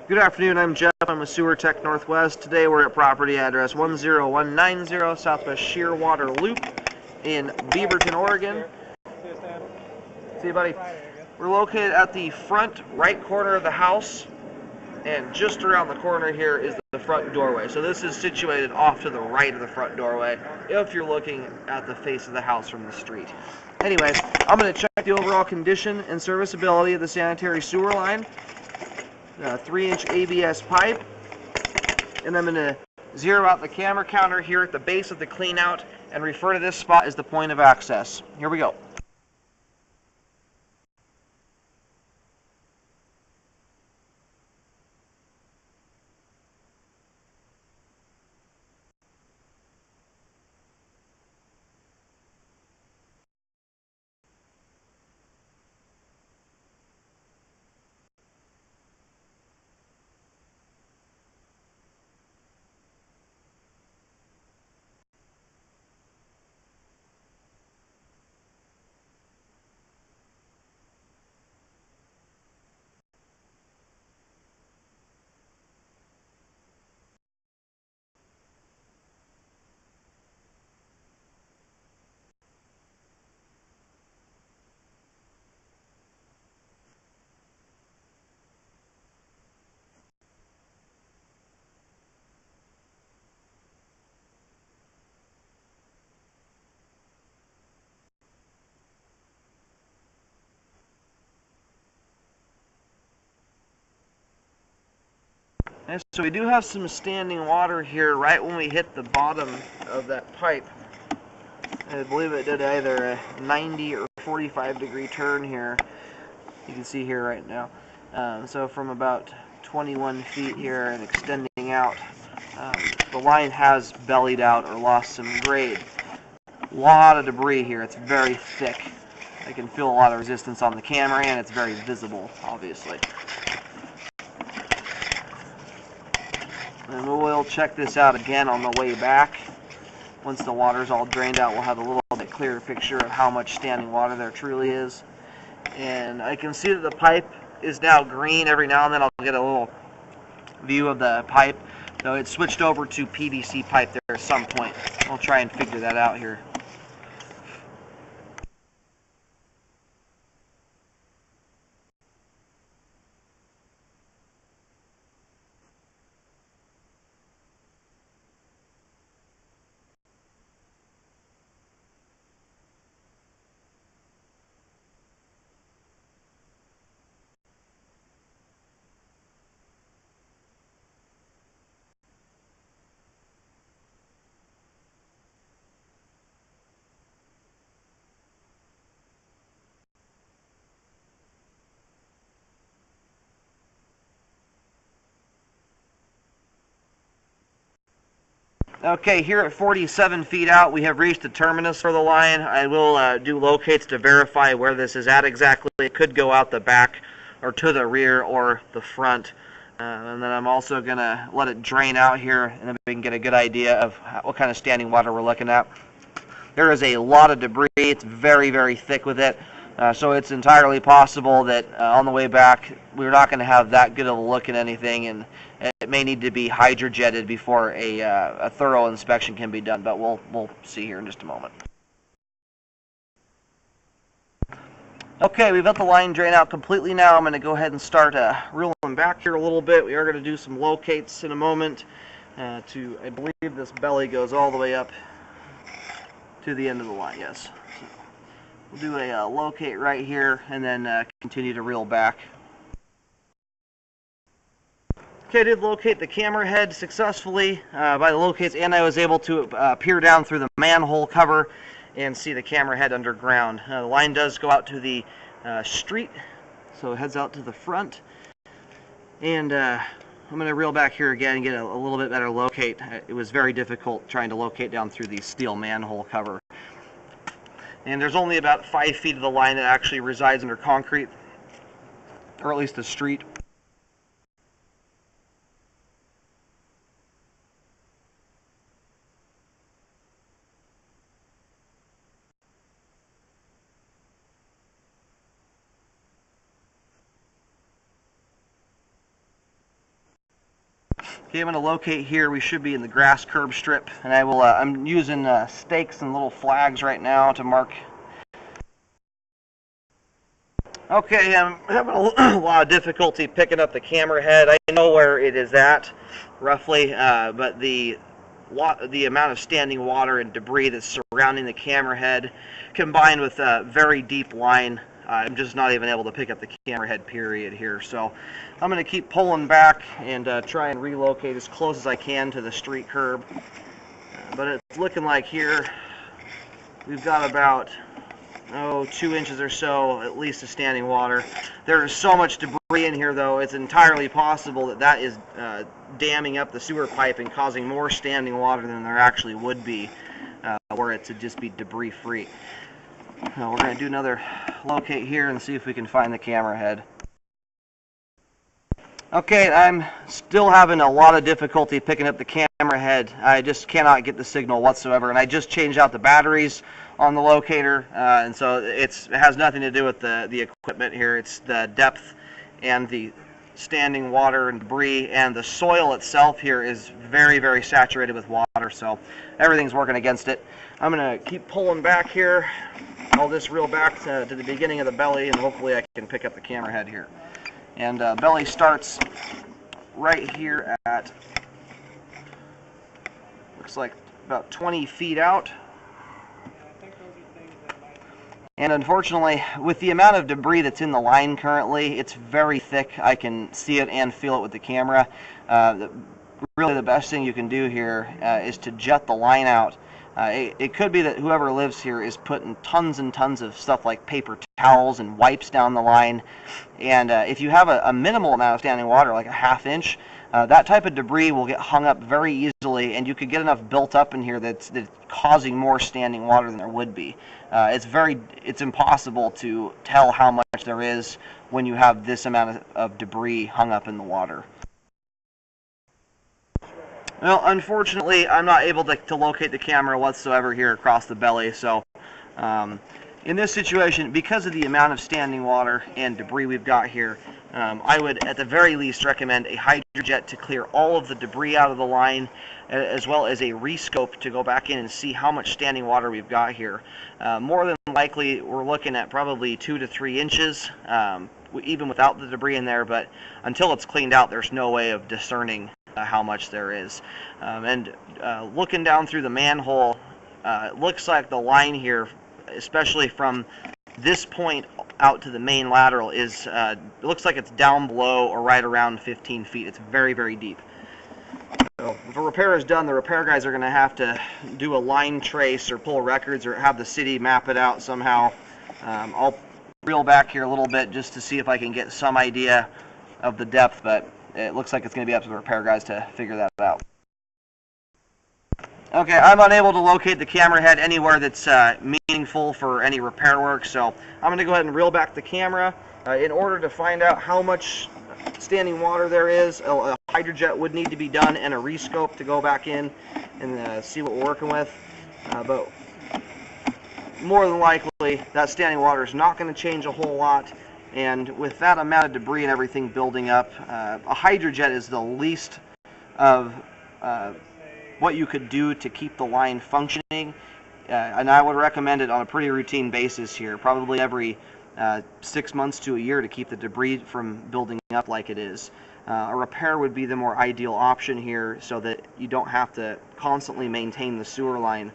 Good afternoon, I'm Jeff. I'm a Sewer Tech Northwest. Today we're at property address 10190 Southwest Shearwater Loop in Beaverton, Oregon. See you, buddy. We're located at the front right corner of the house, and just around the corner here is the front doorway. So this is situated off to the right of the front doorway if you're looking at the face of the house from the street. Anyway, I'm going to check the overall condition and serviceability of the sanitary sewer line. 3-inch ABS pipe, and I'm going to zero out the camera counter here at the base of the cleanout and refer to this spot as the point of access. Here we go. And so we do have some standing water here right when we hit the bottom of that pipe. I believe it did either a 90 or 45 degree turn here. You can see here right now. So from about 21 feet here and extending out, the line has bellied out or lost some grade. A lot of debris here. It's very thick. I can feel a lot of resistance on the camera, and it's very visible, obviously. And we'll check this out again on the way back. Once the water's all drained out, we'll have a little bit clearer picture of how much standing water there truly is. And I can see that the pipe is now green. Every now and then I'll get a little view of the pipe. So it switched over to PVC pipe there at some point. I'll try and figure that out here. Okay, here at 47 feet out, we have reached the terminus for the line. I will do locates to verify where this is at exactly. It could go out the back or to the rear or the front. And then I'm also going to let it drain out here, and then we can get a good idea of what kind of standing water we're looking at. There is a lot of debris. It's very, very thick with it. So it's entirely possible that on the way back, we're not going to have that good of a look at anything, and it may need to be hydrojetted before a thorough inspection can be done, but we'll see here in just a moment. Okay, we've got the line drain out completely now. I'm going to go ahead and start reeling back here a little bit. We are going to do some locates in a moment. I believe this belly goes all the way up to the end of the line, yes. So we'll do a locate right here and then continue to reel back. Okay, I did locate the camera head successfully by the locates, and I was able to peer down through the manhole cover and see the camera head underground. The line does go out to the street, so it heads out to the front. And I'm going to reel back here again and get a little bit better locate. It was very difficult trying to locate down through the steel manhole cover. And there's only about 5 feet of the line that actually resides under concrete, or at least the street. Okay, I'm going to locate here. We should be in the grass curb strip, and I'm using stakes and little flags right now to mark. Okay, I'm having a lot of difficulty picking up the camera head. I know where it is at, roughly, but the amount of standing water and debris that's surrounding the camera head, combined with a very deep line, I'm just not even able to pick up the camera head period here. So I'm going to keep pulling back and try and relocate as close as I can to the street curb. But it's looking like here we've got about 2 inches or so, at least, of standing water. There is so much debris in here, though, it's entirely possible that that is damming up the sewer pipe and causing more standing water than there actually would be were it to just be debris-free. We're going to do another locate here and see if we can find the camera head. Okay, I'm still having a lot of difficulty picking up the camera head. I just cannot get the signal whatsoever, and I just changed out the batteries on the locator, and so it has nothing to do with the equipment here. It's the depth and the standing water and debris, and the soil itself here is very, very saturated with water, so everything's working against it. I'm going to keep pulling back here. I'll just reel back to the beginning of the belly, and hopefully I can pick up the camera head here. And belly starts right here at, looks like about 20 feet out. And unfortunately, with the amount of debris that's in the line currently, it's very thick. I can see it and feel it with the camera. Really the best thing you can do here is to jet the line out. It could be that whoever lives here is putting tons and tons of stuff like paper towels and wipes down the line. And if you have a minimal amount of standing water, like a ½ inch, that type of debris will get hung up very easily, and you could get enough built up in here that's causing more standing water than there would be. It's impossible to tell how much there is when you have this amount of debris hung up in the water. Well, unfortunately, I'm not able to locate the camera whatsoever here across the belly, so in this situation, because of the amount of standing water and debris we've got here, I would at the very least recommend a hydrojet to clear all of the debris out of the line, as well as a rescope to go back in and see how much standing water we've got here. More than likely, we're looking at probably 2 to 3 inches, even without the debris in there, but until it's cleaned out, there's no way of discerning how much there is. Looking down through the manhole, it looks like the line here, especially from this point out to the main lateral, it looks like it's down below or right around 15 feet. It's very, very deep. So if a repair is done, the repair guys are going to have to do a line trace or pull records or have the city map it out somehow. I'll reel back here a little bit just to see if I can get some idea of the depth, but it looks like it's going to be up to the repair guys to figure that out. Okay, I'm unable to locate the camera head anywhere that's meaningful for any repair work, so I'm going to go ahead and reel back the camera. In order to find out how much standing water there is, a hydrojet would need to be done and a rescope to go back in and see what we're working with. But more than likely, that standing water is not going to change a whole lot. And with that amount of debris and everything building up, a hydrojet is the least of what you could do to keep the line functioning. And I would recommend it on a pretty routine basis here, probably every 6 months to a year, to keep the debris from building up like it is. A repair would be the more ideal option here so that you don't have to constantly maintain the sewer line